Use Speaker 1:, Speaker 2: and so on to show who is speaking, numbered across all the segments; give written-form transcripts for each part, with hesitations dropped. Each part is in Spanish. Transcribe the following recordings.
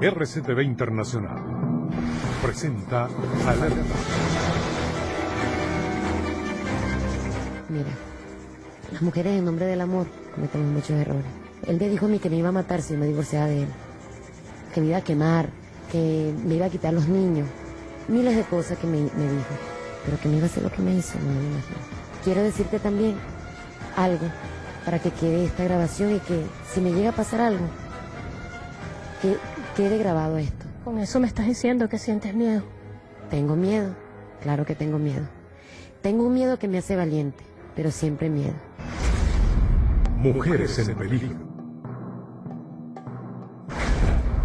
Speaker 1: RCTV Internacional presenta Alerta.
Speaker 2: Mira, las mujeres en nombre del amor cometemos muchos errores. Él me dijo a mí que me iba a matar si me divorciaba de él, que me iba a quemar, que me iba a quitar los niños, miles de cosas que me dijo, pero que me iba a hacer lo que me hizo, no me lo imagino. Quiero decirte también algo para que quede esta grabación y que si me llega a pasar algo, que quede grabado esto.
Speaker 3: Con eso me estás diciendo que sientes miedo.
Speaker 2: Tengo miedo, claro que tengo miedo. Tengo un miedo que me hace valiente, pero siempre miedo.
Speaker 1: Mujeres en peligro.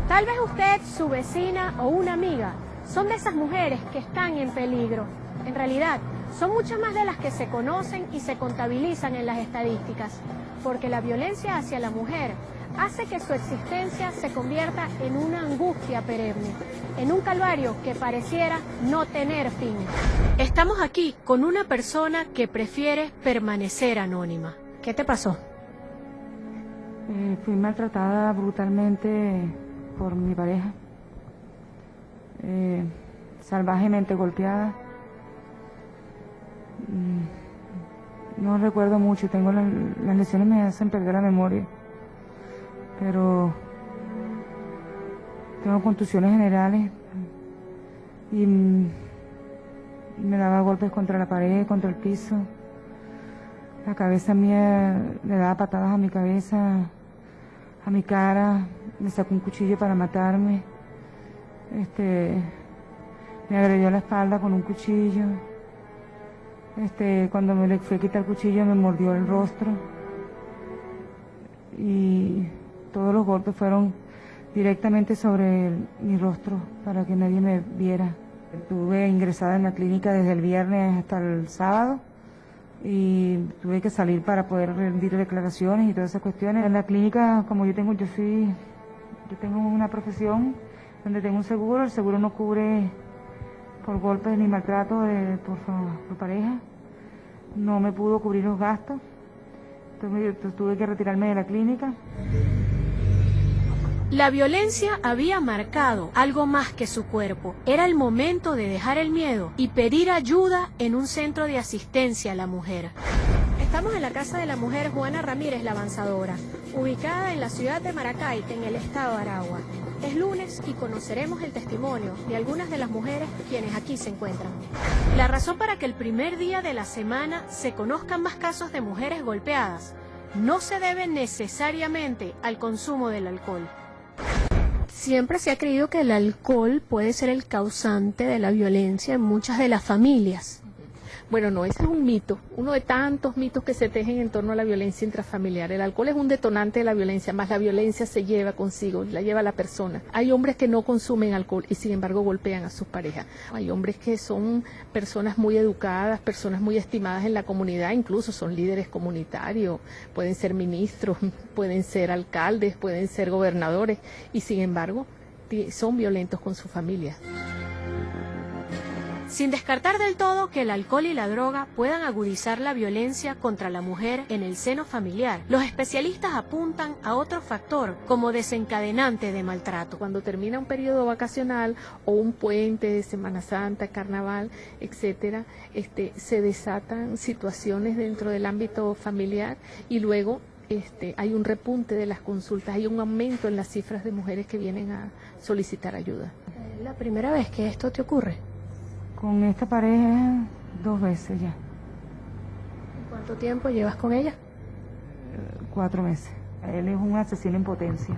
Speaker 3: Tal vez usted, su vecina o una amiga son de esas mujeres que están en peligro. En realidad, son muchas más de las que se conocen y se contabilizan en las estadísticas, porque la violencia hacia la mujer hace que su existencia se convierta en una angustia perenne, en un calvario que pareciera no tener fin. Estamos aquí con una persona que prefiere permanecer anónima. ¿Qué te pasó?
Speaker 4: Fui maltratada brutalmente por mi pareja, salvajemente golpeada. No recuerdo mucho, las lesiones me hacen perder la memoria, pero tengo contusiones generales y me daba golpes contra la pared, contra el piso. La cabeza mía le daba patadas a mi cabeza, a mi cara, me sacó un cuchillo para matarme, me agredió la espalda con un cuchillo, cuando me le fui a quitar el cuchillo me mordió el rostro y todos los golpes fueron directamente sobre mi rostro para que nadie me viera. Estuve ingresada en la clínica desde el viernes hasta el sábado y tuve que salir para poder rendir declaraciones y todas esas cuestiones. En la clínica, como yo tengo una profesión donde tengo un seguro, el seguro no cubre por golpes ni maltrato por pareja, no me pudo cubrir los gastos, entonces tuve que retirarme de la clínica.
Speaker 3: La violencia había marcado algo más que su cuerpo. Era el momento de dejar el miedo y pedir ayuda en un centro de asistencia a la mujer. Estamos en la casa de la mujer Juana Ramírez La Avanzadora, ubicada en la ciudad de Maracay, en el estado de Aragua. Es lunes y conoceremos el testimonio de algunas de las mujeres quienes aquí se encuentran. La razón para que el primer día de la semana se conozcan más casos de mujeres golpeadas no se debe necesariamente al consumo del alcohol. Siempre se ha creído que el alcohol puede ser el causante de la violencia en muchas de las familias.
Speaker 5: Bueno, no, ese es un mito, uno de tantos mitos que se tejen en torno a la violencia intrafamiliar. El alcohol es un detonante de la violencia, más la violencia se lleva consigo, la lleva la persona. Hay hombres que no consumen alcohol y sin embargo golpean a sus parejas. Hay hombres que son personas muy educadas, personas muy estimadas en la comunidad, incluso son líderes comunitarios, pueden ser ministros, pueden ser alcaldes, pueden ser gobernadores y sin embargo son violentos con su familia.
Speaker 3: Sin descartar del todo que el alcohol y la droga puedan agudizar la violencia contra la mujer en el seno familiar, los especialistas apuntan a otro factor como desencadenante de maltrato.
Speaker 5: Cuando termina un periodo vacacional o un puente de Semana Santa, Carnaval, etcétera, se desatan situaciones dentro del ámbito familiar y luego hay un repunte de las consultas, hay un aumento en las cifras de mujeres que vienen a solicitar ayuda.
Speaker 3: ¿Es la primera vez que esto te ocurre?
Speaker 4: Con esta pareja 2 veces ya.
Speaker 3: ¿Cuánto tiempo llevas con ella?
Speaker 4: 4 meses. Él es un asesino en potencia.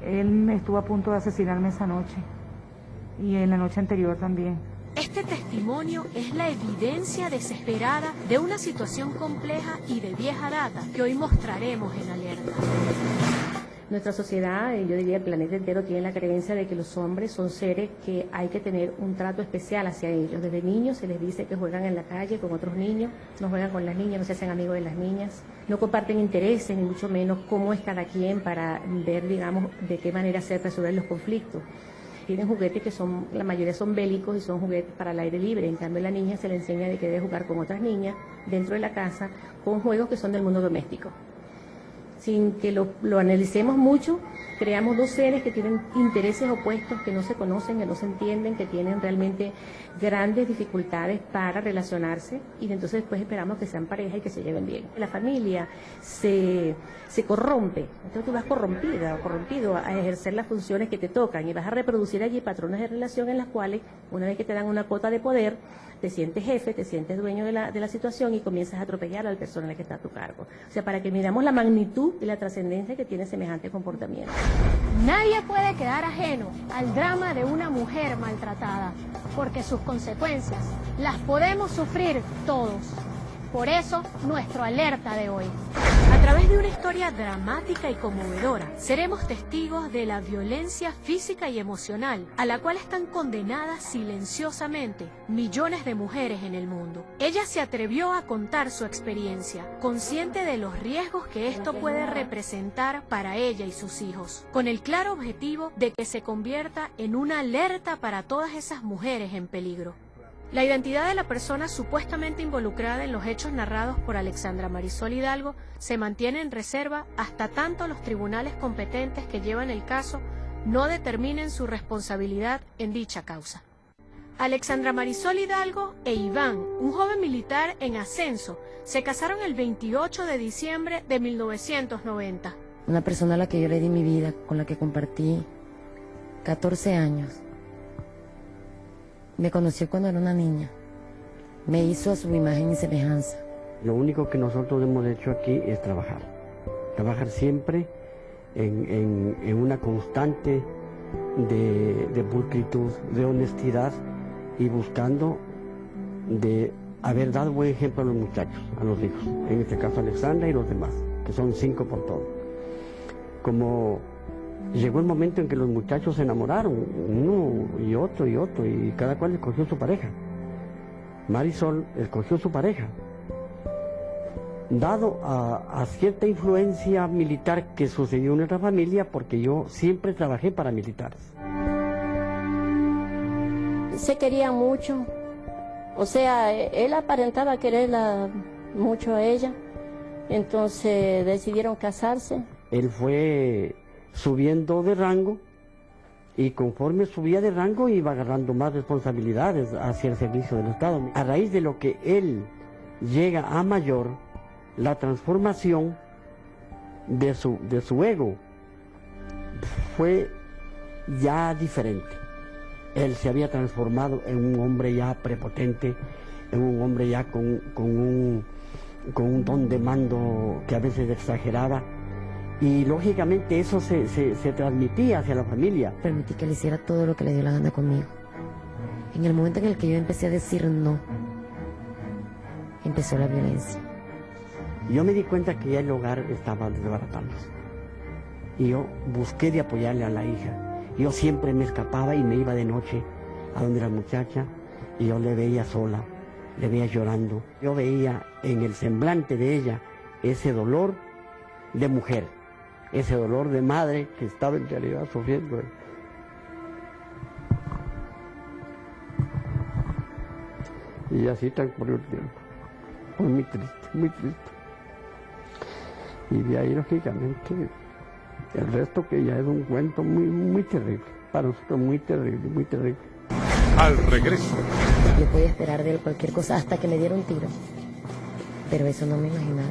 Speaker 4: Él estuvo a punto de asesinarme esa noche y en la noche anterior también.
Speaker 3: Este testimonio es la evidencia desesperada de una situación compleja y de vieja data que hoy mostraremos en Alerta.
Speaker 2: Nuestra sociedad, yo diría el planeta entero, tiene la creencia de que los hombres son seres que hay que tener un trato especial hacia ellos. Desde niños se les dice que juegan en la calle con otros niños, no juegan con las niñas, no se hacen amigos de las niñas, no comparten intereses, ni mucho menos cómo es cada quien para ver, digamos, de qué manera se resuelven los conflictos. Tienen juguetes que la mayoría son bélicos y son juguetes para el aire libre. En cambio, a la niña se le enseña de que debe jugar con otras niñas dentro de la casa con juegos que son del mundo doméstico. sin que lo analicemos mucho, creamos dos seres que tienen intereses opuestos, que no se conocen, que no se entienden, que tienen realmente grandes dificultades para relacionarse, y entonces después esperamos que sean pareja y que se lleven bien. La familia se corrompe, entonces tú vas corrompida o corrompido a ejercer las funciones que te tocan y vas a reproducir allí patrones de relación en las cuales, una vez que te dan una cuota de poder, te sientes jefe, te sientes dueño de la situación y comienzas a atropellar al personal que está a tu cargo. O sea, para que miramos la magnitud y la trascendencia que tiene semejante comportamiento.
Speaker 3: Nadie puede quedar ajeno al drama de una mujer maltratada, porque sus consecuencias las podemos sufrir todos. Por eso, nuestro alerta de hoy. A través de una historia dramática y conmovedora, seremos testigos de la violencia física y emocional a la cual están condenadas silenciosamente millones de mujeres en el mundo. Ella se atrevió a contar su experiencia, consciente de los riesgos que esto puede representar para ella y sus hijos, con el claro objetivo de que se convierta en una alerta para todas esas mujeres en peligro. La identidad de la persona supuestamente involucrada en los hechos narrados por Alexandra Marisol Hidalgo se mantiene en reserva hasta tanto los tribunales competentes que llevan el caso no determinen su responsabilidad en dicha causa. Alexandra Marisol Hidalgo e Iván, un joven militar en ascenso, se casaron el 28 de diciembre de 1990.
Speaker 6: Una persona a la que yo le di mi vida, con la que compartí 14 años. Me conoció cuando era una niña. Me hizo a su imagen y semejanza.
Speaker 7: Lo único que nosotros hemos hecho aquí es trabajar. Trabajar siempre en una constante de pulcritud, de honestidad y buscando de haber dado buen ejemplo a los muchachos, a los hijos. En este caso Alexandra y los demás, que son 5 por todo. Como llegó el momento en que los muchachos se enamoraron, uno y otro, y cada cual escogió su pareja. Marisol escogió su pareja, dado a cierta influencia militar que sucedió en nuestra familia, porque yo siempre trabajé para militares.
Speaker 8: Se quería mucho, o sea, él aparentaba quererla mucho a ella, entonces decidieron casarse.
Speaker 7: Él fue subiendo de rango y conforme subía de rango iba agarrando más responsabilidades hacia el servicio del Estado. A raíz de lo que él llega a mayor, la transformación de su ego fue ya diferente. Él se había transformado en un hombre ya prepotente, en un hombre ya con un don de mando que a veces exageraba. Y lógicamente eso se transmitía hacia la familia.
Speaker 6: Permití que le hiciera todo lo que le dio la gana conmigo. En el momento en el que yo empecé a decir no, empezó la violencia.
Speaker 7: Yo me di cuenta que ya el hogar estaba desbaratándose. Y yo busqué de apoyarle a la hija. Yo siempre me escapaba y me iba de noche a donde la muchacha y yo le veía sola, le veía llorando. Yo veía en el semblante de ella ese dolor de mujer, ese dolor de madre que estaba en realidad sufriendo. Y así transcurrió el tiempo. Fue muy triste, muy triste. Y de ahí, lógicamente, el resto que ya es un cuento muy, muy terrible. Para nosotros muy terrible, muy terrible.
Speaker 1: Al regreso.
Speaker 6: Yo podía esperar de él cualquier cosa hasta que le diera un tiro. Pero eso no me imaginaba.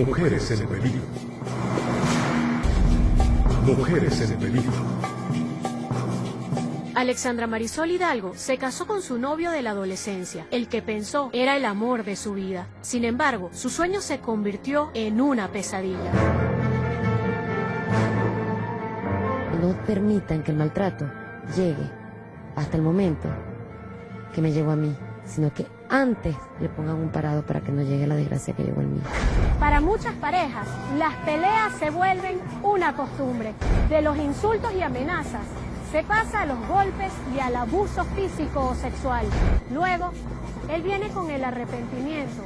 Speaker 1: Mujeres en peligro. Mujeres en peligro.
Speaker 3: Alexandra Marisol Hidalgo se casó con su novio de la adolescencia, el que pensó era el amor de su vida. Sin embargo, su sueño se convirtió en una pesadilla.
Speaker 6: No permitan que el maltrato llegue hasta el momento que me llegó a mí, sino que antes le pongan un parado para que no llegue la desgracia que llegó a mí.
Speaker 3: Para muchas parejas, las peleas se vuelven una costumbre. De los insultos y amenazas, se pasa a los golpes y al abuso físico o sexual. Luego, él viene con el arrepentimiento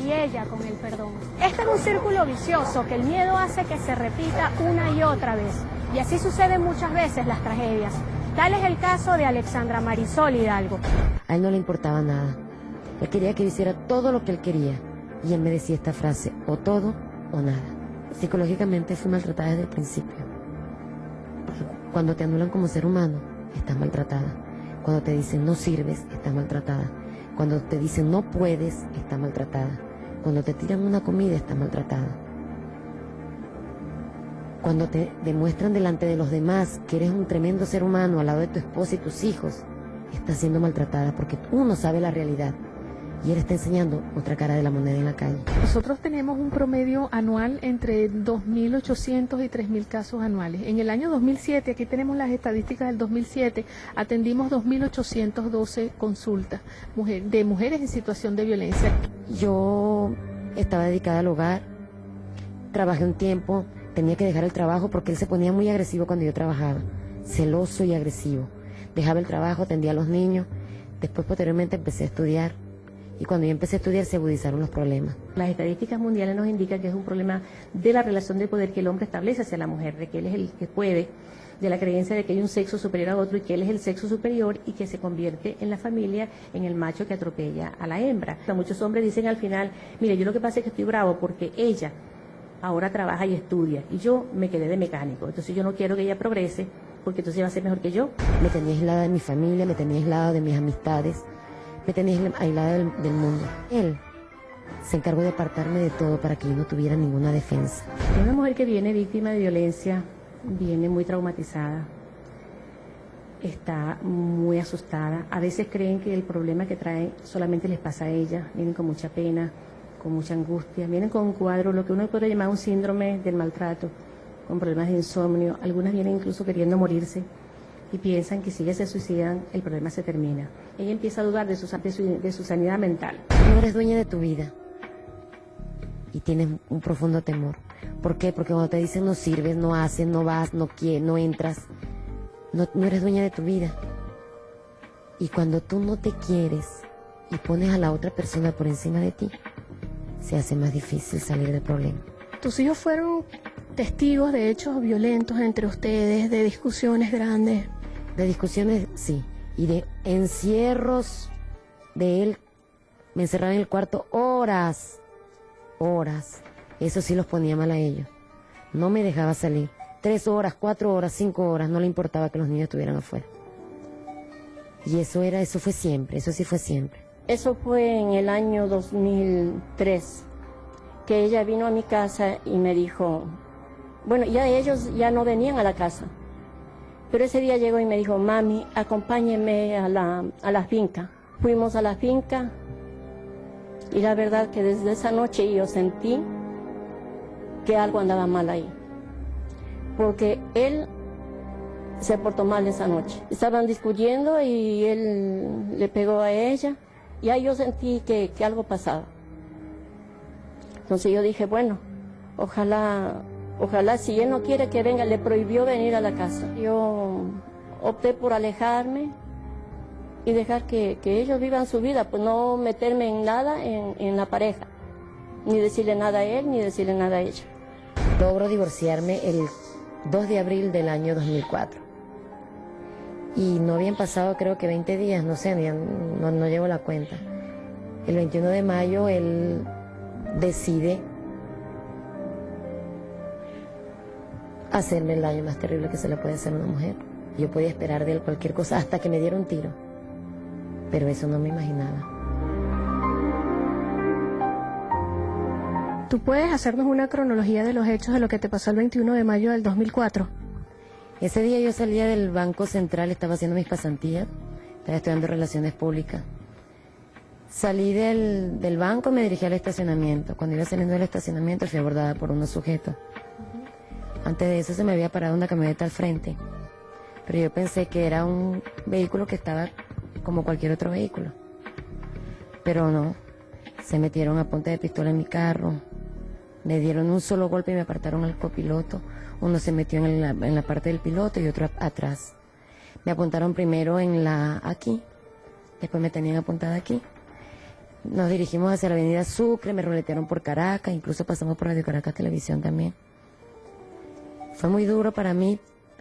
Speaker 3: y ella con el perdón. Este es un círculo vicioso que el miedo hace que se repita una y otra vez. Y así suceden muchas veces las tragedias. Tal es el caso de Alexandra Marisol Hidalgo.
Speaker 6: A él no le importaba nada. Él quería que yo hiciera todo lo que él quería. Y él me decía esta frase, o todo o nada. Psicológicamente fui maltratada desde el principio. Porque cuando te anulan como ser humano, estás maltratada. Cuando te dicen no sirves, estás maltratada. Cuando te dicen no puedes, estás maltratada. Cuando te tiran una comida, estás maltratada. Cuando te demuestran delante de los demás que eres un tremendo ser humano al lado de tu esposa y tus hijos, estás siendo maltratada porque uno sabe la realidad y él está enseñando otra cara de la moneda en la calle.
Speaker 5: Nosotros tenemos un promedio anual entre 2.800 y 3.000 casos anuales. En el año 2007, aquí tenemos las estadísticas del 2007, atendimos 2.812 consultas de mujeres en situación de violencia.
Speaker 6: Yo estaba dedicada al hogar, trabajé un tiempo, tenía que dejar el trabajo porque él se ponía muy agresivo cuando yo trabajaba, celoso y agresivo. Dejaba el trabajo, atendía a los niños, después posteriormente empecé a estudiar. Y cuando yo empecé a estudiar se agudizaron los problemas.
Speaker 2: Las estadísticas mundiales nos indican que es un problema de la relación de poder que el hombre establece hacia la mujer, de que él es el que puede, de la creencia de que hay un sexo superior a otro y que él es el sexo superior y que se convierte en la familia en el macho que atropella a la hembra. Muchos hombres dicen al final, mire, yo lo que pasa es que estoy bravo porque ella ahora trabaja y estudia y yo me quedé de mecánico, entonces yo no quiero que ella progrese porque entonces va a ser mejor que yo.
Speaker 6: Me tenía aislada de mi familia, me tenía aislada de mis amistades, me tenía aislada del mundo. Él se encargó de apartarme de todo para que yo no tuviera ninguna defensa.
Speaker 2: Una mujer que viene víctima de violencia viene muy traumatizada, está muy asustada. A veces creen que el problema que traen solamente les pasa a ella, vienen con mucha pena, con mucha angustia, vienen con un cuadro, lo que uno puede llamar un síndrome del maltrato, con problemas de insomnio. Algunas vienen incluso queriendo morirse y piensan que si ellas se suicidan, el problema se termina. Ella empieza a dudar de su sanidad mental.
Speaker 6: No eres dueña de tu vida y tienes un profundo temor. ¿Por qué? Porque cuando te dicen no sirves, no haces, no vas, no entras, no eres dueña de tu vida. Y cuando tú no te quieres y pones a la otra persona por encima de ti, se hace más difícil salir del problema.
Speaker 3: ¿Tus hijos fueron testigos de hechos violentos entre ustedes, de discusiones grandes?
Speaker 6: De discusiones, sí. Y de encierros de él. Me encerraba en el cuarto horas. Eso sí los ponía mal a ellos. No me dejaba salir. 3 horas, 4 horas, 5 horas. No le importaba que los niños estuvieran afuera. Y eso fue siempre. Eso sí fue siempre.
Speaker 8: Eso fue en el año 2003, que ella vino a mi casa y me dijo, bueno, ya ellos ya no venían a la casa, pero ese día llegó y me dijo, mami, acompáñeme a la finca. Fuimos a la finca y la verdad que desde esa noche yo sentí que algo andaba mal ahí, porque él se portó mal esa noche. Estaban discutiendo y él le pegó a ella. Y ahí yo sentí que algo pasaba. Entonces yo dije, bueno, ojalá si él no quiere que venga, le prohibió venir a la casa. Yo opté por alejarme y dejar que ellos vivan su vida, pues no meterme en nada en la pareja, ni decirle nada a él, ni decirle nada a ella.
Speaker 6: Logro divorciarme el 2 de abril del año 2004. Y no habían pasado creo que 20 días, no sé, no llevo la cuenta. El 21 de mayo él decide hacerme el daño más terrible que se le puede hacer a una mujer. Yo podía esperar de él cualquier cosa hasta que me diera un tiro, pero eso no me imaginaba.
Speaker 3: ¿Tú puedes hacernos una cronología de los hechos de lo que te pasó el 21 de mayo del 2004?
Speaker 6: Ese día yo salía del Banco Central, estaba haciendo mis pasantías, estaba estudiando Relaciones Públicas. Salí del banco y me dirigí al estacionamiento. Cuando iba saliendo del estacionamiento fui abordada por unos sujetos. Antes de eso se me había parado una camioneta al frente, pero yo pensé que era un vehículo que estaba como cualquier otro vehículo. Pero no, se metieron a punta de pistola en mi carro, me dieron un solo golpe y me apartaron al copiloto. Uno se metió en la parte del piloto y otro atrás. Me apuntaron primero aquí, después me tenían apuntada aquí. Nos dirigimos hacia la avenida Sucre, me roletearon por Caracas, incluso pasamos por Radio Caracas Televisión también. Fue muy duro para mí.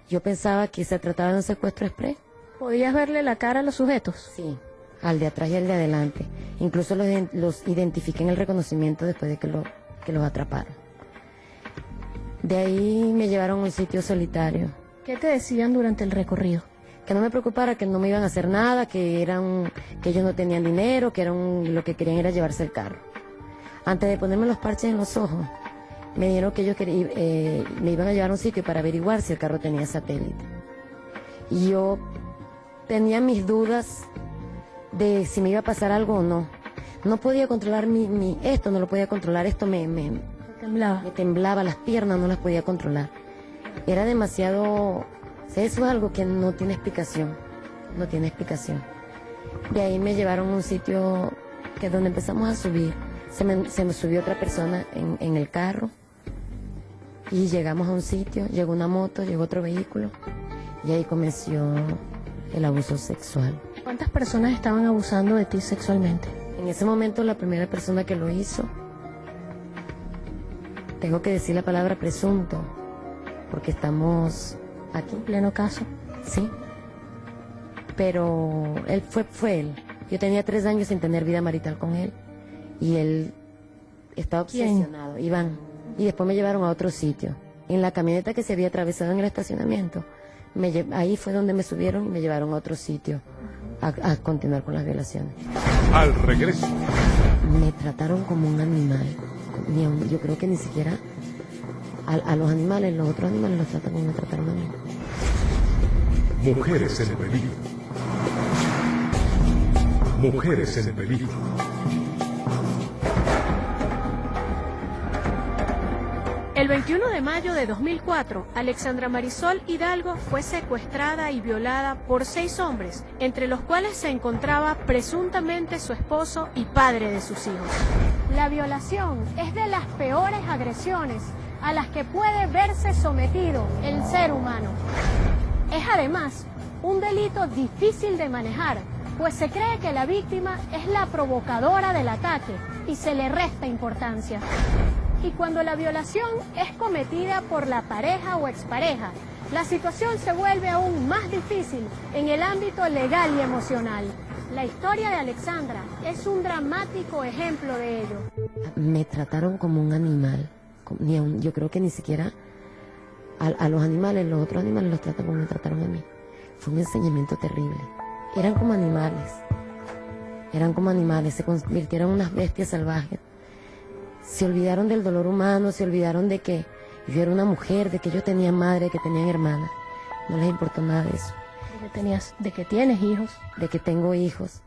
Speaker 6: Yo pensaba que se trataba de un secuestro exprés.
Speaker 3: ¿Podías verle la cara a los sujetos?
Speaker 6: Sí, al de atrás y al de adelante. Incluso los identifiqué en el reconocimiento después de que los atraparon. De ahí me llevaron a un sitio solitario.
Speaker 3: ¿Qué te decían durante el recorrido?
Speaker 6: Que no me preocupara, que no me iban a hacer nada, que ellos no tenían dinero, que lo que querían era llevarse el carro. Antes de ponerme los parches en los ojos, me dijeron que ellos me iban a llevar a un sitio para averiguar si el carro tenía satélite. Y yo tenía mis dudas de si me iba a pasar algo o no. No podía controlar esto, no lo podía controlar, esto me temblaba las piernas, no las podía controlar. Era demasiado, o sea, eso es algo que no tiene explicación, no tiene explicación. De ahí me llevaron a un sitio que donde empezamos a subir. Se me subió otra persona en el carro y llegamos a un sitio, llegó una moto, llegó otro vehículo y ahí comenzó el abuso sexual.
Speaker 3: ¿Cuántas personas estaban abusando de ti sexualmente?
Speaker 6: En ese momento la primera persona que lo hizo, tengo que decir la palabra presunto, porque estamos aquí.
Speaker 3: ¿En pleno caso?
Speaker 6: Sí, pero él fue él. Yo tenía 3 años sin tener vida marital con él y él estaba obsesionado, Iván. Y después me llevaron a otro sitio, en la camioneta que se había atravesado en el estacionamiento. Ahí fue donde me subieron y me llevaron a otro sitio a continuar con las violaciones.
Speaker 1: Al regreso,
Speaker 6: Me trataron como un animal. Yo creo que ni siquiera a los animales, los otros animales los tratan como me trataron a mí.
Speaker 1: mujeres en peligro. Mujeres en peligro.
Speaker 3: El 21 de mayo de 2004, Alexandra Marisol Hidalgo fue secuestrada y violada por 6 hombres, entre los cuales se encontraba presuntamente su esposo y padre de sus hijos. La violación es de las peores agresiones a las que puede verse sometido el ser humano. Es además un delito difícil de manejar, pues se cree que la víctima es la provocadora del ataque y se le resta importancia. Y cuando la violación es cometida por la pareja o expareja, la situación se vuelve aún más difícil en el ámbito legal y emocional. La historia de Alexandra es un dramático ejemplo de ello.
Speaker 6: Me trataron como un animal. Yo creo que ni siquiera a los animales, los otros animales los tratan como me trataron a mí. Fue un enseñamiento terrible. Eran como animales, se convirtieron en unas bestias salvajes. Se olvidaron del dolor humano, se olvidaron de que yo era una mujer, de que yo tenía madre, que tenían hermana. No les importó nada de eso.
Speaker 3: De que tienes hijos.
Speaker 6: De que tengo hijos.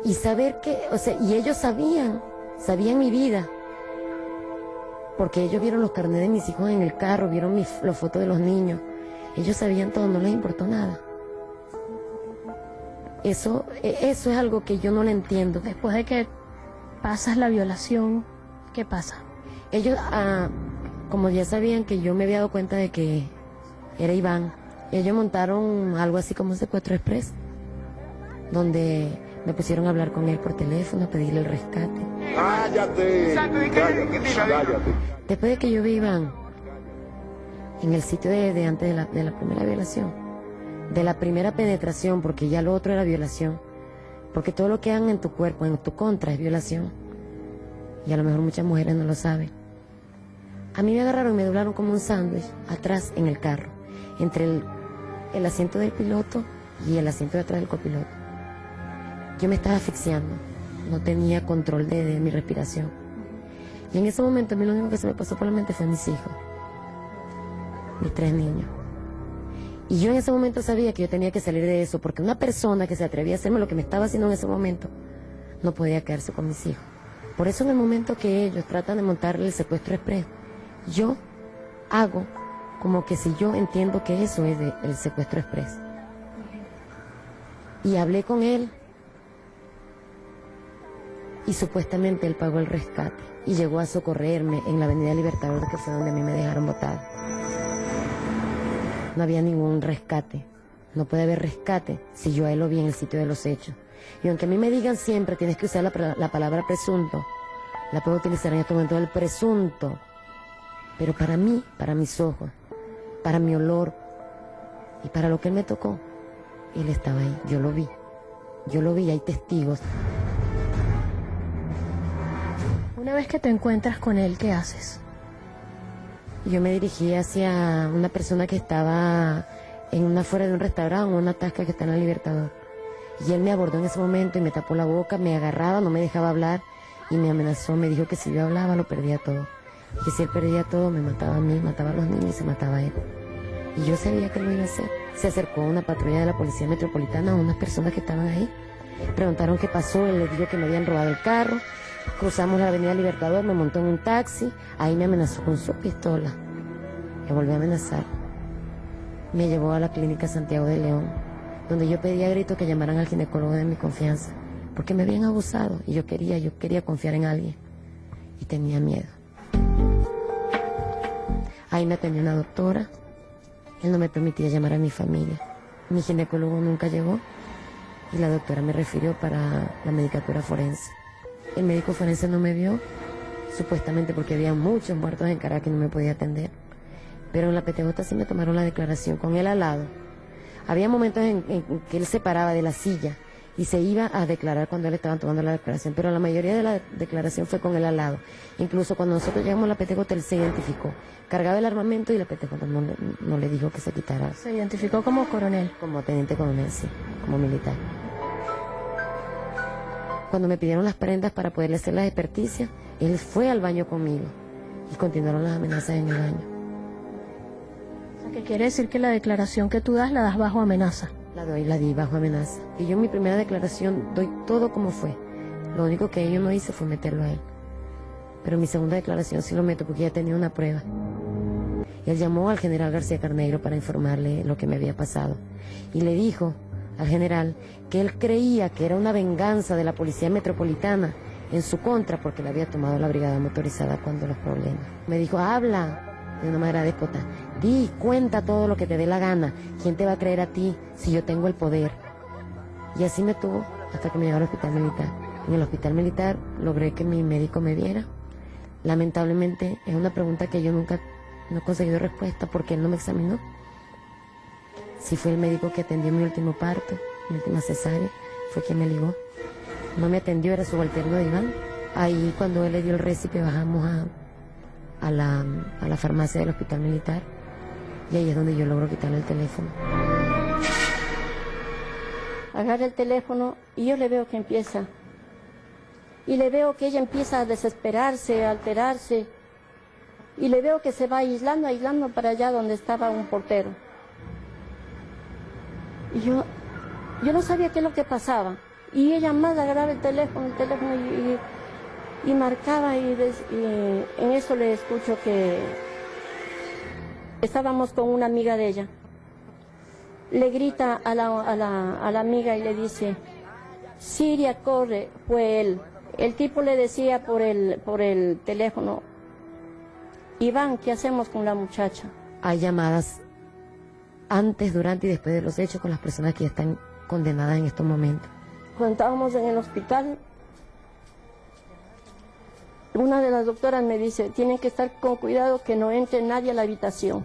Speaker 6: Y saber que, y ellos sabían mi vida. Porque ellos vieron los carnets de mis hijos en el carro, vieron las fotos de los niños. Ellos sabían todo, no les importó nada. Eso es algo que yo no le entiendo.
Speaker 3: Después de que pasas la violación, ¿qué pasa?
Speaker 6: Ellos, como ya sabían que yo me había dado cuenta de que era Iván, ellos montaron algo así como un secuestro express, donde me pusieron a hablar con él por teléfono, a pedirle el rescate. ¡Cállate! Después de que yo vi a Iván en el sitio de antes de la primera violación, de la primera penetración, porque ya lo otro era violación, porque todo lo que hagan en tu cuerpo, en tu contra, es violación. Y a lo mejor muchas mujeres no lo saben. A mí me agarraron y me doblaron como un sándwich atrás en el carro, entre el asiento del piloto y el asiento de atrás del copiloto. Yo me estaba asfixiando, no tenía control de mi respiración. Y en ese momento a mí lo único que se me pasó por la mente fue mis hijos, mis 3 niños. Y yo en ese momento sabía que yo tenía que salir de eso, porque una persona que se atrevía a hacerme lo que me estaba haciendo en ese momento no podía quedarse con mis hijos. Por eso en el momento que ellos tratan de montarle el secuestro express, yo hago como que si yo entiendo que eso es el secuestro express. Y hablé con él y supuestamente él pagó el rescate y llegó a socorrerme en la Avenida Libertador, que fue donde a mí me dejaron botada. No había ningún rescate, no puede haber rescate si yo a él lo vi en el sitio de los hechos. Y aunque a mí me digan siempre, tienes que usar la palabra presunto, la puedo utilizar en este momento, el presunto. Pero para mí, para mis ojos, para mi olor y para lo que él me tocó, él estaba ahí, yo lo vi, hay testigos.
Speaker 3: Una vez que te encuentras con él, ¿qué haces?
Speaker 6: Yo me dirigí hacia una persona que estaba fuera de un restaurante, una tasca que está en el Libertador. Y él me abordó en ese momento y me tapó la boca, me agarraba, no me dejaba hablar y me amenazó, me dijo que si yo hablaba lo perdía todo. Y que si él perdía todo me mataba a mí, mataba a los niños y se mataba a él. Y yo sabía que lo iba a hacer. Se acercó una patrulla de la Policía Metropolitana a unas personas que estaban ahí. Preguntaron qué pasó, él les dijo que me habían robado el carro. Cruzamos la avenida Libertador, me montó en un taxi, ahí me amenazó con su pistola. Me volvió a amenazar. Me llevó a la clínica Santiago de León, donde yo pedí a grito que llamaran al ginecólogo de mi confianza, porque me habían abusado y yo quería confiar en alguien y tenía miedo. Ahí me atendió una doctora, él no me permitía llamar a mi familia. Mi ginecólogo nunca llegó y la doctora me refirió para la medicatura forense. El médico forense no me vio, supuestamente porque había muchos muertos en Caracas y no me podía atender. Pero en la PTJ sí me tomaron la declaración con él al lado. Había momentos en que él se paraba de la silla y se iba a declarar cuando él estaba tomando la declaración, pero la mayoría de la declaración fue con él al lado. Incluso cuando nosotros llegamos a la PTJ, él se identificó. Cargaba el armamento y la PTJ no le dijo que se quitara.
Speaker 3: Se identificó como coronel.
Speaker 6: Como teniente coronel, sí, como militar. Cuando me pidieron las prendas para poderle hacer las experticias, él fue al baño conmigo y continuaron las amenazas en el baño.
Speaker 3: O sea, que quiere decir que la declaración que tú das la das bajo amenaza.
Speaker 6: La di bajo amenaza. Y yo en mi primera declaración doy todo como fue. Lo único que yo no hice fue meterlo a él. Pero en mi segunda declaración sí lo meto porque ya tenía una prueba. Él llamó al general García Carneiro para informarle lo que me había pasado. Y le dijo al general que él creía que era una venganza de la Policía Metropolitana en su contra porque le había tomado la brigada motorizada cuando los problemas. Me dijo, habla de una manera déspota, di, cuenta todo lo que te dé la gana. ¿Quién te va a creer a ti si yo tengo el poder? Y así me tuvo hasta que me llevó al hospital militar. En el hospital militar logré que mi médico me viera. Lamentablemente es una pregunta que yo nunca no he conseguido respuesta porque él no me examinó. Sí fue el médico que atendió mi último parto, mi última cesárea, fue quien me ligó. No me atendió, era subalterno de Iván. Ahí cuando él le dio el récipe bajamos a la farmacia del hospital militar y ahí es donde yo logro quitarle el teléfono.
Speaker 8: Agarra el teléfono y yo le veo que empieza. Y le veo que ella empieza a desesperarse, a alterarse. Y le veo que se va aislando para allá donde estaba un portero. Y yo no sabía qué es lo que pasaba. Y ella más agarraba el teléfono y marcaba y en eso le escucho que estábamos con una amiga de ella. Le grita a la amiga y le dice, Siria, corre, fue él. El tipo le decía por el teléfono, Iván, ¿qué hacemos con la muchacha?
Speaker 6: Hay llamadas antes, durante y después de los hechos con las personas que ya están condenadas en estos momentos.
Speaker 8: Cuando estábamos en el hospital, una de las doctoras me dice, tienen que estar con cuidado que no entre nadie a la habitación.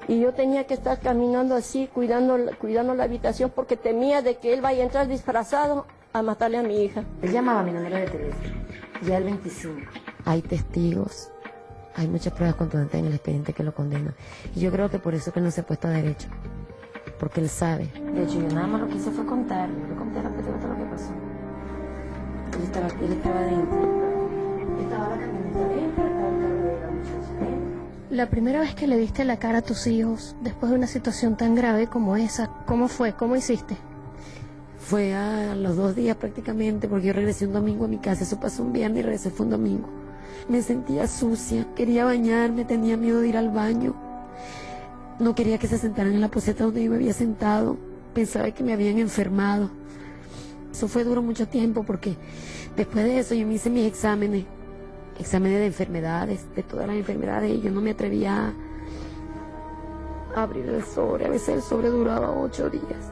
Speaker 8: Y yo tenía que estar caminando así, cuidando la habitación, porque temía de que él vaya a entrar disfrazado a matarle a mi hija.
Speaker 6: Él llamaba a mi número de teléfono, ya el 25. Hay testigos, hay muchas pruebas contundentes en el expediente que lo condenan. Y yo creo que por eso que él no se ha puesto a derecho, porque él sabe. De hecho, yo nada más lo que hice fue contar, le conté a la PTJ lo que pasó. Él estaba dentro. Estaba la camioneta dentro, estaba el carro de la muchacha dentro.
Speaker 3: La primera vez que le diste la cara a tus hijos, después de una situación tan grave como esa, ¿cómo fue? ¿Cómo hiciste?
Speaker 6: Fue a los 2 días prácticamente, porque yo regresé un domingo a mi casa, eso pasó un viernes y regresé fue un domingo. Me sentía sucia, quería bañarme, tenía miedo de ir al baño. No quería que se sentaran en la poseta donde yo me había sentado, pensaba que me habían enfermado. Eso fue duro mucho tiempo porque después de eso yo me hice mis exámenes de enfermedades, de todas las enfermedades, y yo no me atrevía a abrir el sobre. A veces el sobre duraba 8 días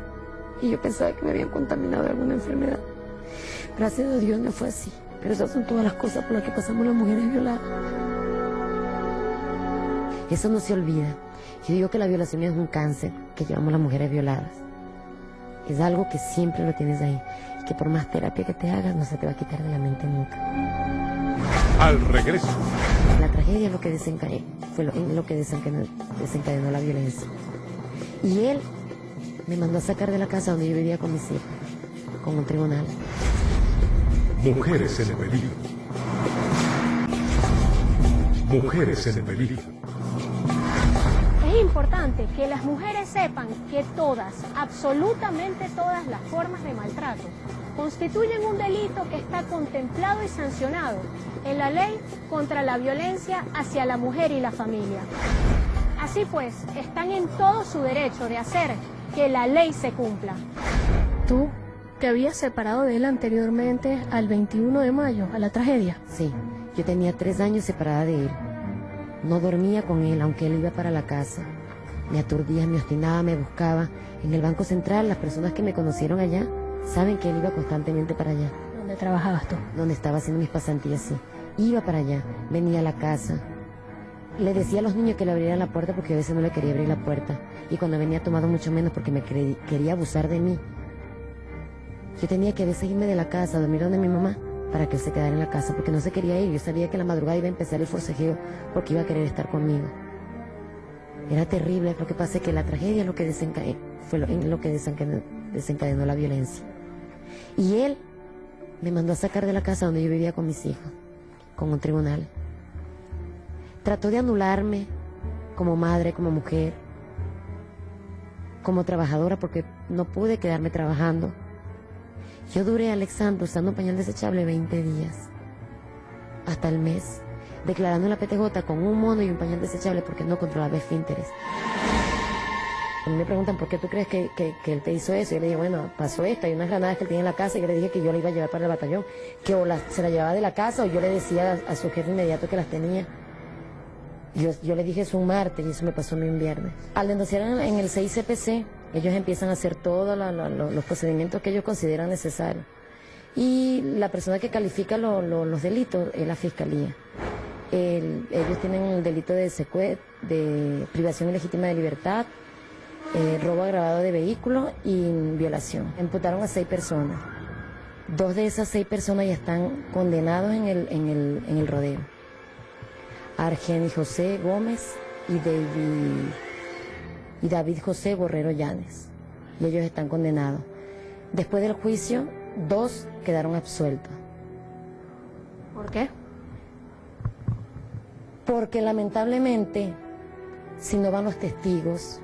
Speaker 6: y yo pensaba que me habían contaminado de alguna enfermedad. Gracias a Dios no fue así, pero esas son todas las cosas por las que pasamos las mujeres violadas. Eso no se olvida. Yo digo que la violación es un cáncer que llevamos las mujeres violadas. Es algo que siempre lo tienes ahí y que por más terapia que te hagas no se te va a quitar de la mente nunca.
Speaker 1: Al regreso.
Speaker 6: La tragedia es lo que desencadenó, lo que desencadenó la violencia. Y él me mandó a sacar de la casa donde yo vivía con mis hijos, con un tribunal.
Speaker 1: Mujeres en peligro. Mujeres en peligro.
Speaker 3: Es importante que las mujeres sepan que todas, absolutamente todas las formas de maltrato constituyen un delito que está contemplado y sancionado en la ley contra la violencia hacia la mujer y la familia. Así pues, están en todo su derecho de hacer que la ley se cumpla.
Speaker 2: ¿Tú te habías separado de él anteriormente al 21 de mayo, a la tragedia?
Speaker 6: Sí, yo tenía 3 años separada de él. No dormía con él, aunque él iba para la casa. Me aturdía, me obstinaba, me buscaba. En el Banco Central, las personas que me conocieron allá saben que él iba constantemente para allá.
Speaker 2: ¿Dónde trabajabas tú?
Speaker 6: Donde estaba haciendo mis pasantías, sí. Iba para allá, venía a la casa. Le decía a los niños que le abrieran la puerta porque a veces no le quería abrir la puerta. Y cuando venía tomado mucho menos porque me quería abusar de mí. Yo tenía que a veces irme de la casa, a dormir donde mi mamá, para que él se quedara en la casa, porque no se quería ir. Yo sabía que la madrugada iba a empezar el forcejeo porque iba a querer estar conmigo. Era terrible. Lo que pasa es que la tragedia es lo que desencadenó la violencia. Y él me mandó a sacar de la casa donde yo vivía con mis hijos, con un tribunal. Trató de anularme como madre, como mujer, como trabajadora, porque no pude quedarme trabajando. Yo duré, Alexandro, usando un pañal desechable 20 días, hasta el mes, declarando en la PTJ con un mono y un pañal desechable porque no controlaba esfínteres. A mí me preguntan, ¿por qué tú crees que él te hizo eso? Yo le dije, bueno, pasó esto, hay unas granadas que él tiene en la casa, y yo le dije que yo la iba a llevar para el batallón, que o se la llevaba de la casa o yo le decía a su jefe inmediato que las tenía. Yo le dije eso un martes y eso me pasó a mí un viernes. Al denunciar en el CICPC, ellos empiezan a hacer todos los procedimientos que ellos consideran necesarios. Y la persona que califica los delitos es la Fiscalía. Ellos tienen el delito de de privación ilegítima de libertad, robo agravado de vehículo y violación. Imputaron a 6 personas. 2 de esas 6 personas ya están condenados en el rodeo. Argeni José Gómez y David José Borrero Llanes. Y ellos están condenados. Después del juicio, 2 quedaron absueltos.
Speaker 2: ¿Por qué?
Speaker 6: Porque lamentablemente, si no van los testigos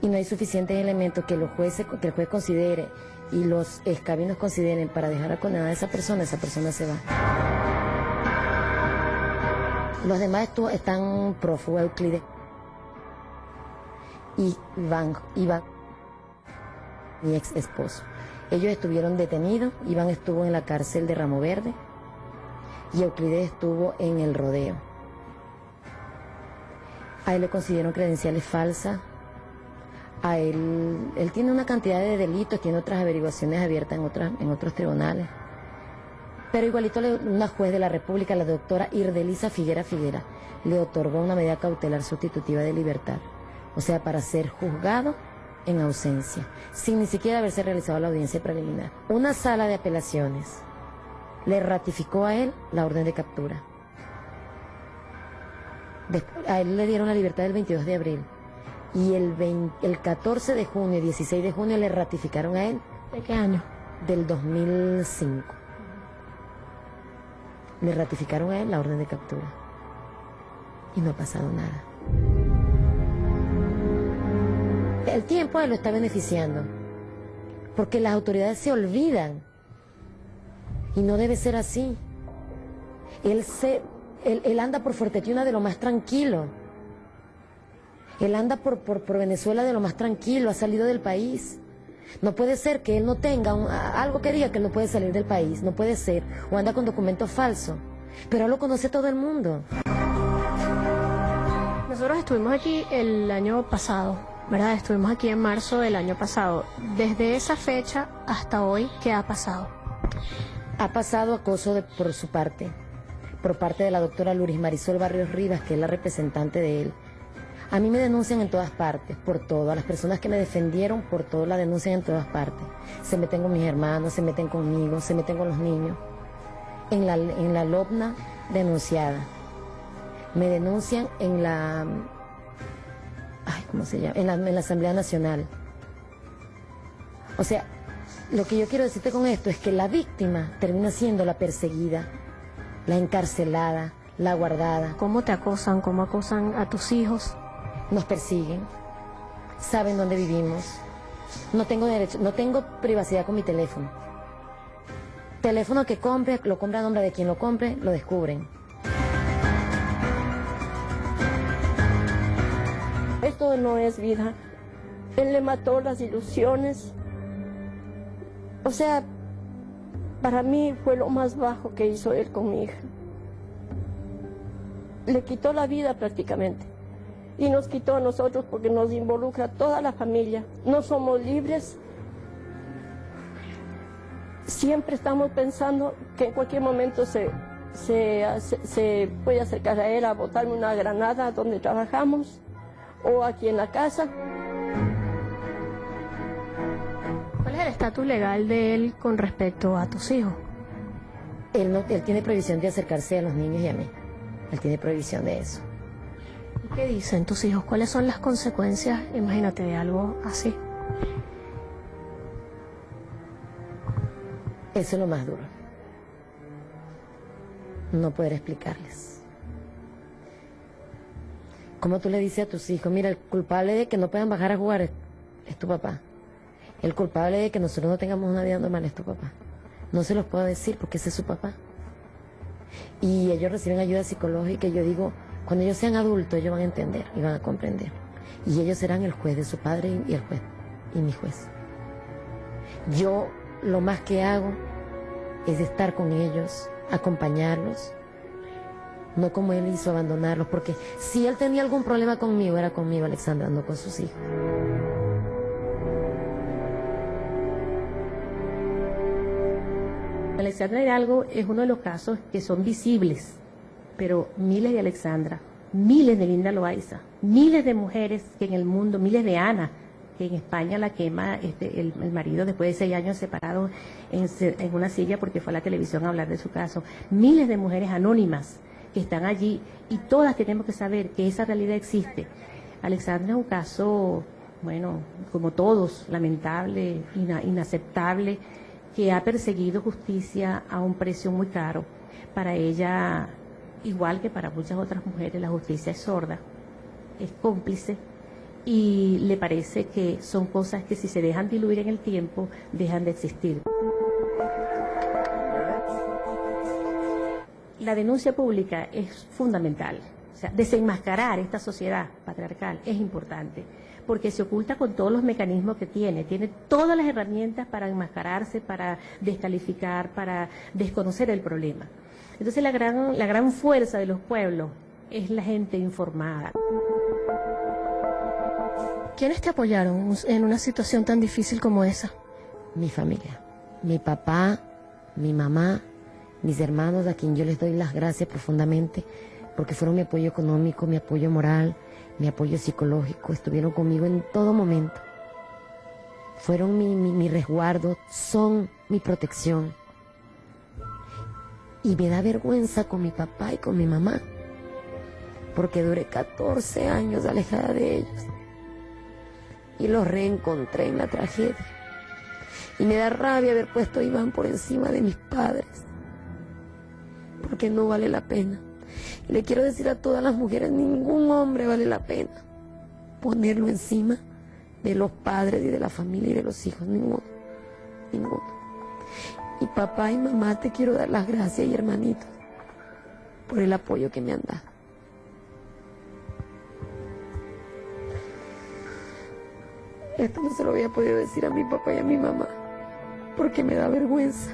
Speaker 6: y no hay suficientes elementos que el juez considere y los escabinos consideren para dejar a condenar a esa persona se va. Los demás están prófugos, Euclides y Iván, mi ex esposo. Ellos estuvieron detenidos. Iván estuvo en la cárcel de Ramo Verde y Euclides estuvo en el rodeo. A él le consiguieron credenciales falsas. A él tiene una cantidad de delitos, tiene otras averiguaciones abiertas en otros tribunales. Pero igualito una juez de la República, la doctora Irdelisa Figuera, le otorgó una medida cautelar sustitutiva de libertad. O sea, para ser juzgado en ausencia, sin ni siquiera haberse realizado la audiencia preliminar. Una sala de apelaciones le ratificó a él la orden de captura. A él le dieron la libertad el 22 de abril. Y el 14 de junio y 16 de junio le ratificaron a él.
Speaker 2: ¿De qué año?
Speaker 6: Del 2005. Le ratificaron a él la orden de captura. Y no ha pasado nada. El tiempo a él lo está beneficiando. Porque las autoridades se olvidan. Y no debe ser así. Él anda por Fuerte Tiuna de lo más tranquilo. Él anda por Venezuela de lo más tranquilo, ha salido del país. No puede ser que él no tenga algo que diga que él no puede salir del país, no puede ser, o anda con documentos falsos, pero él lo conoce todo el mundo.
Speaker 2: Nosotros estuvimos aquí el año pasado, ¿verdad? Estuvimos aquí en marzo del año pasado. Desde esa fecha hasta hoy, ¿qué ha pasado?
Speaker 6: Ha pasado acoso por su parte, por parte de la doctora Luris Marisol Barrios Rivas, que es la representante de él. A mí me denuncian en todas partes, por todo. A las personas que me defendieron, por todo, la denuncian en todas partes. Se meten con mis hermanos, se meten conmigo, se meten con los niños. en la LOPNA denunciada. Me denuncian en la... ¿cómo se llama? En la Asamblea Nacional. O sea, lo que yo quiero decirte con esto es que la víctima termina siendo la perseguida, la encarcelada, la guardada.
Speaker 3: ¿Cómo te acosan? ¿Cómo acosan a tus hijos?
Speaker 6: Nos persiguen, saben dónde vivimos. No tengo derecho, no tengo privacidad con mi teléfono. Teléfono que compre, lo compra a nombre de quien lo compre, lo descubren.
Speaker 8: Esto no es vida. Él le mató las ilusiones. O sea, para mí fue lo más bajo que hizo él con mi hija. Le quitó la vida prácticamente. Y nos quitó a nosotros porque nos involucra toda la familia. No somos libres. Siempre estamos pensando que en cualquier momento se puede acercar a él a botarme una granada donde trabajamos o aquí en la casa.
Speaker 3: ¿Cuál es el estatus legal de él con respecto a tus hijos?
Speaker 6: Él tiene prohibición de acercarse a los niños y a mí. Él tiene prohibición de eso.
Speaker 3: ¿Y qué dicen tus hijos? ¿Cuáles son las consecuencias, imagínate, de algo así?
Speaker 6: Eso es lo más duro. No poder explicarles. Como tú le dices a tus hijos, mira, el culpable de que no puedan bajar a jugar es tu papá. El culpable de que nosotros no tengamos una vida normal es tu papá. No se los puedo decir porque ese es su papá. Y ellos reciben ayuda psicológica y yo digo, cuando ellos sean adultos ellos van a entender y van a comprender. Y ellos serán el juez de su padre y el juez, y mi juez. Yo lo más que hago es estar con ellos, acompañarlos, no como él hizo, abandonarlos, porque si él tenía algún problema conmigo, era conmigo, Alexandra, no con sus hijos.
Speaker 2: Alexandra Hidalgo es uno de los casos que son visibles, pero miles de Alexandra, miles de Linda Loaiza, miles de mujeres que en el mundo, miles de Ana, que en España la quema el marido después de 6 años separados en una silla porque fue a la televisión a hablar de su caso. Miles de mujeres anónimas que están allí y todas tenemos que saber que esa realidad existe. Alexandra es un caso, bueno, como todos, lamentable, inaceptable, que ha perseguido justicia a un precio muy caro. Para ella, igual que para muchas otras mujeres, la justicia es sorda, es cómplice y le parece que son cosas que si se dejan diluir en el tiempo, dejan de existir. La denuncia pública es fundamental. O sea, desenmascarar esta sociedad patriarcal es importante, porque se oculta con todos los mecanismos que tiene todas las herramientas para enmascararse, para descalificar, para desconocer el problema. Entonces la gran fuerza de los pueblos es la gente informada.
Speaker 3: ¿Quiénes te apoyaron en una situación tan difícil como esa?
Speaker 6: Mi familia, mi papá, mi mamá, mis hermanos, a quien yo les doy las gracias profundamente, porque fueron mi apoyo económico, mi apoyo moral, mi apoyo psicológico, estuvieron conmigo en todo momento. Fueron mi resguardo, son mi protección. Y me da vergüenza con mi papá y con mi mamá, porque duré 14 años alejada de ellos. Y los reencontré en la tragedia. Y me da rabia haber puesto a Iván por encima de mis padres, porque no vale la pena. Y le quiero decir a todas las mujeres, ningún hombre vale la pena ponerlo encima de los padres y de la familia y de los hijos, ninguno. Y papá y mamá, te quiero dar las gracias, y hermanitos, por el apoyo que me han dado. Esto no se lo había podido decir a mi papá y a mi mamá, porque me da vergüenza.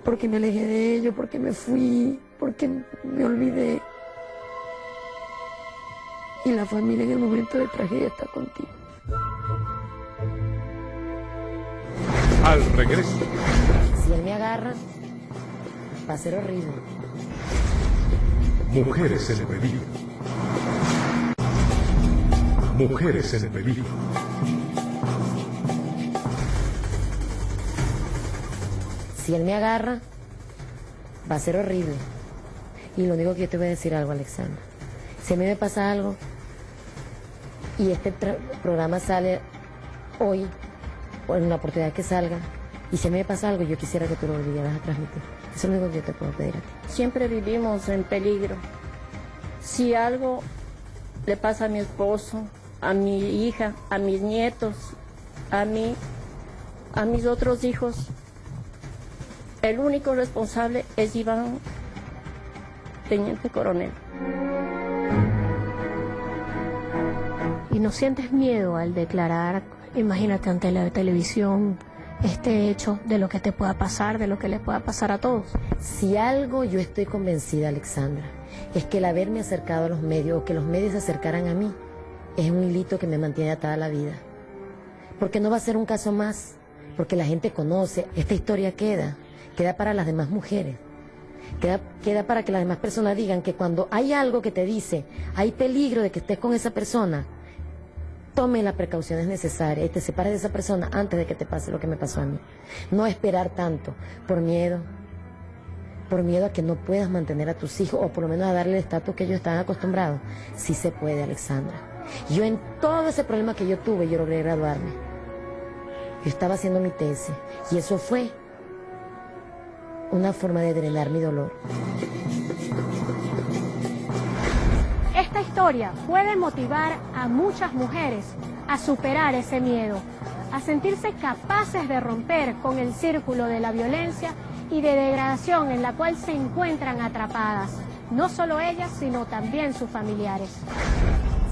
Speaker 6: Porque me alejé de ellos, porque me fui, porque me olvidé. Y la familia en el momento de tragedia está contigo.
Speaker 1: Al regreso,
Speaker 6: Si él me agarra, va a ser horrible.
Speaker 1: mujeres en peligro. Mujeres en peligro.
Speaker 6: Si él me agarra, va a ser horrible. Y lo único que yo te voy a decir algo, Alexandra. Si a mí me pasa algo y este programa sale hoy, o en la oportunidad que salga, y si a mí me pasa algo, yo quisiera que tú lo volvieras a transmitir. Eso es lo único que yo te puedo pedir a ti.
Speaker 8: Siempre vivimos en peligro. Si algo le pasa a mi esposo, a mi hija, a mis nietos, a mí, a mis otros hijos, el único responsable es Iván, teniente coronel.
Speaker 3: ¿Y no sientes miedo al declarar, imagínate, ante la televisión, este hecho de lo que te pueda pasar, de lo que le pueda pasar a todos?
Speaker 6: Si algo yo estoy convencida, Alexandra, es que el haberme acercado a los medios o que los medios se acercaran a mí es un hilito que me mantiene atada a la vida. Porque no va a ser un caso más, porque la gente conoce, esta historia queda para las demás mujeres. Queda para que las demás personas digan que cuando hay algo que te dice, hay peligro de que estés con esa persona, tome las precauciones necesarias y te separes de esa persona antes de que te pase lo que me pasó a mí. No esperar tanto por miedo a que no puedas mantener a tus hijos o por lo menos a darle el estatus que ellos están acostumbrados. Sí se puede, Alexandra. Yo en todo ese problema que yo tuve, yo logré graduarme. Yo estaba haciendo mi tesis y eso fue una forma de drenar mi dolor.
Speaker 3: Esta historia puede motivar a muchas mujeres a superar ese miedo, a sentirse capaces de romper con el círculo de la violencia y de degradación en la cual se encuentran atrapadas, no solo ellas, sino también sus familiares.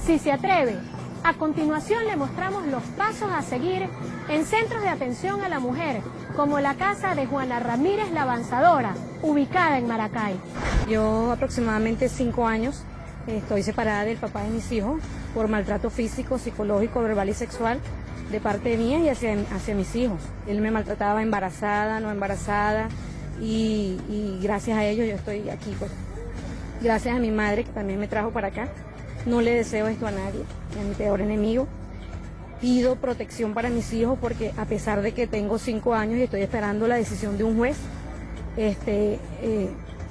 Speaker 3: Si se atreve, a continuación le mostramos los pasos a seguir en centros de atención a la mujer, como la casa de Juana Ramírez la Avanzadora, ubicada en Maracay.
Speaker 9: Yo aproximadamente 5 años estoy separada del papá de mis hijos por maltrato físico, psicológico, verbal y sexual de parte mía y hacia mis hijos. Él me maltrataba embarazada, no embarazada y gracias a ello yo estoy aquí. Pues. Gracias a mi madre que también me trajo para acá. No le deseo esto a nadie, a mi peor enemigo. Pido protección para mis hijos porque a pesar de que tengo 5 años y estoy esperando la decisión de un juez,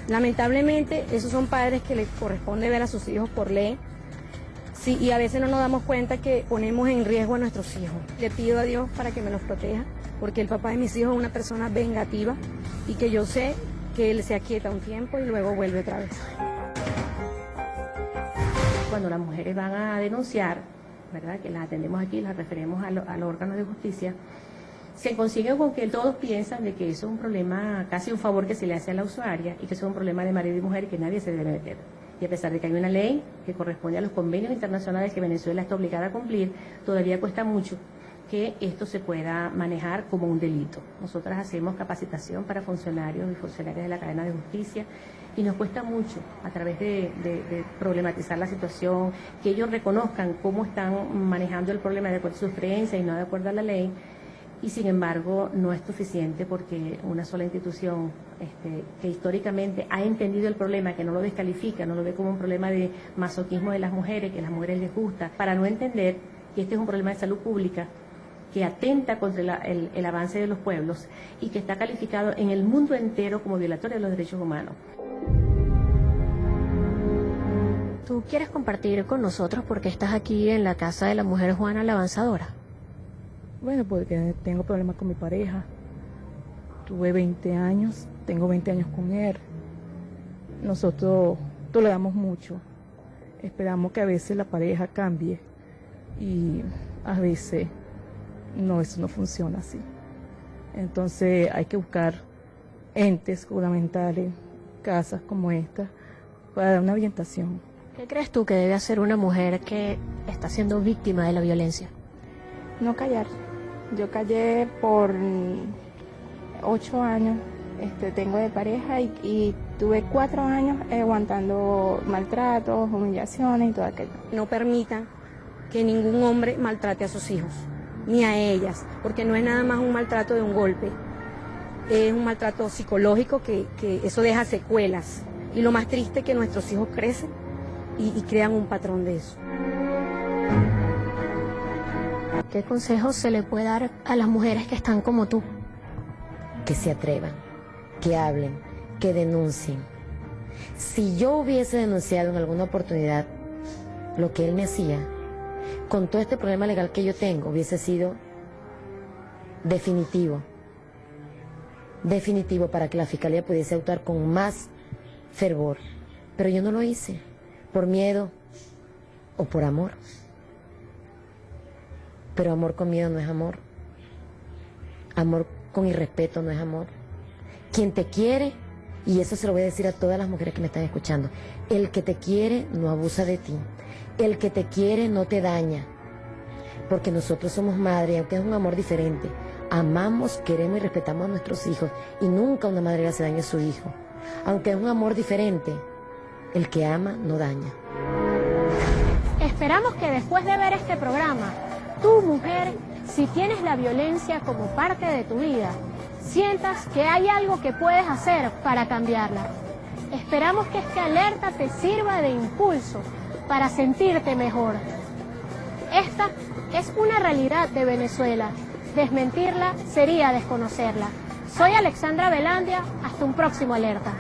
Speaker 9: lamentablemente esos son padres que les corresponde ver a sus hijos por ley. Sí, y a veces no nos damos cuenta que ponemos en riesgo a nuestros hijos. Le pido a Dios para que me los proteja, porque el papá de mis hijos es una persona vengativa y que yo sé que él se aquieta un tiempo y luego vuelve otra vez.
Speaker 2: Cuando las mujeres van a denunciar, ¿verdad?, que las atendemos aquí, las referimos a los órganos de justicia, se consiguen con que todos piensan de que eso es un problema, casi un favor que se le hace a la usuaria y que eso es un problema de marido y mujer y que nadie se debe meter. Y a pesar de que hay una ley que corresponde a los convenios internacionales que Venezuela está obligada a cumplir, todavía cuesta mucho que esto se pueda manejar como un delito. Nosotras hacemos capacitación para funcionarios y funcionarias de la cadena de justicia y nos cuesta mucho a través de problematizar la situación, que ellos reconozcan cómo están manejando el problema de acuerdo a sus creencias y no de acuerdo a la ley. Y sin embargo no es suficiente porque una sola institución que históricamente ha entendido el problema, que no lo descalifica, no lo ve como un problema de masoquismo de las mujeres, que a las mujeres les gusta, para no entender que este es un problema de salud pública que atenta contra el avance de los pueblos y que está calificado en el mundo entero como violatorio de los derechos humanos.
Speaker 3: ¿Tú quieres compartir con nosotros por qué estás aquí en la casa de la mujer Juana la Avanzadora?
Speaker 10: Bueno, porque tengo problemas con mi pareja. Tuve 20 años, tengo 20 años con él. Nosotros toleramos mucho. Esperamos que a veces la pareja cambie y a veces no, eso no funciona así. Entonces hay que buscar entes gubernamentales, casas como esta, para dar una orientación.
Speaker 3: ¿Qué crees tú que debe hacer una mujer que está siendo víctima de la violencia?
Speaker 11: No callar. Yo callé por 8 años, tengo de pareja y tuve 4 años aguantando maltratos, humillaciones y todo aquello.
Speaker 9: No permitan que ningún hombre maltrate a sus hijos, ni a ellas, porque no es nada más un maltrato de un golpe, es un maltrato psicológico que eso deja secuelas. Y lo más triste es que nuestros hijos crecen y crean un patrón de eso.
Speaker 3: ¿Qué consejos se le puede dar a las mujeres que están como tú?
Speaker 6: Que se atrevan, que hablen, que denuncien. Si yo hubiese denunciado en alguna oportunidad lo que él me hacía, con todo este problema legal que yo tengo, hubiese sido definitivo para que la fiscalía pudiese actuar con más fervor. Pero yo no lo hice, por miedo o por amor. Pero amor con miedo no es amor. Amor con irrespeto no es amor. Quien te quiere, y eso se lo voy a decir a todas las mujeres que me están escuchando, el que te quiere no abusa de ti. El que te quiere no te daña. Porque nosotros somos madres, aunque es un amor diferente. Amamos, queremos y respetamos a nuestros hijos. Y nunca una madre le hace daño a su hijo. Aunque es un amor diferente, el que ama no daña.
Speaker 3: Esperamos que después de ver este programa, tú, mujer, si tienes la violencia como parte de tu vida, sientas que hay algo que puedes hacer para cambiarla. Esperamos que esta alerta te sirva de impulso para sentirte mejor. Esta es una realidad de Venezuela. Desmentirla sería desconocerla. Soy Alexandra Velandia. Hasta un próximo alerta.